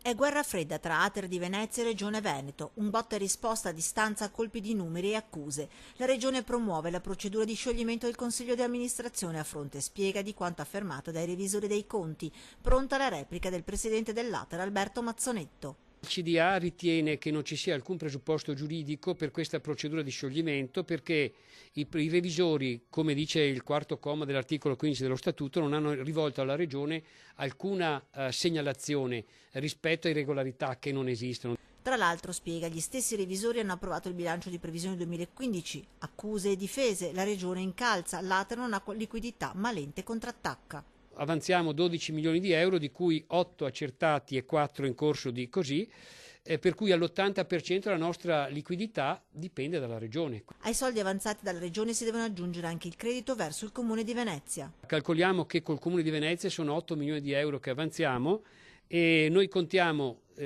È guerra fredda tra Ater di Venezia e Regione Veneto, un botta e risposta a distanza a colpi di numeri e accuse. La Regione promuove la procedura di scioglimento del Consiglio di amministrazione a fronte spiega di quanto affermato dai revisori dei conti. Pronta la replica del presidente dell'Ater, Alberto Mazzonetto. Il CDA ritiene che non ci sia alcun presupposto giuridico per questa procedura di scioglimento perché i revisori, come dice il quarto comma dell'articolo 15 dello Statuto, non hanno rivolto alla Regione alcuna segnalazione rispetto a irregolarità che non esistono. Tra l'altro, spiega, gli stessi revisori hanno approvato il bilancio di previsione 2015. Accuse e difese, la Regione incalza, l'Ater non ha liquidità ma l'ente contrattacca. Avanziamo 12 milioni di euro, di cui 8 accertati e 4 in corso di così, per cui all'80% la nostra liquidità dipende dalla Regione. Ai soldi avanzati dalla Regione si devono aggiungere anche il credito verso il Comune di Venezia. Calcoliamo che col Comune di Venezia sono 8 milioni di euro che avanziamo e noi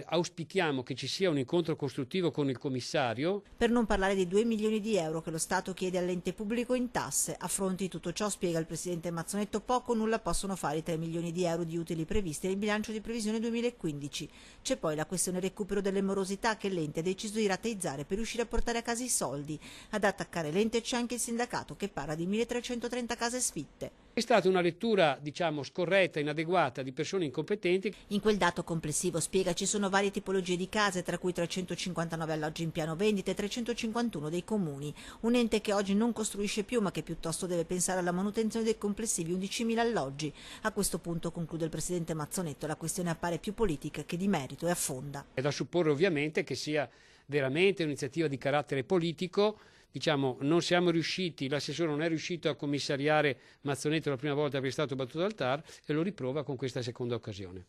auspichiamo che ci sia un incontro costruttivo con il commissario. Per non parlare dei 2 milioni di euro che lo Stato chiede all'ente pubblico in tasse. A fronte di tutto ciò, spiega il presidente Mazzonetto, poco o nulla possono fare i 3 milioni di euro di utili previsti nel bilancio di previsione 2015. C'è poi la questione recupero delle morosità che l'ente ha deciso di rateizzare per riuscire a portare a casa i soldi. Ad attaccare l'ente c'è anche il sindacato che parla di 1330 case sfitte. È stata una lettura, scorretta, inadeguata di persone incompetenti. In quel dato complessivo, spiega, ci sono varie tipologie di case, tra cui 359 alloggi in piano vendita e 351 dei comuni. Un ente che oggi non costruisce più, ma che piuttosto deve pensare alla manutenzione dei complessivi 11.000 alloggi. A questo punto, conclude il presidente Mazzonetto, la questione appare più politica che di merito e affonda. È da supporre ovviamente che sia veramente un'iniziativa di carattere politico. Non siamo riusciti, l'assessore non è riuscito a commissariare Mazzonetto la prima volta perché è stato battuto dal TAR e lo riprova con questa seconda occasione.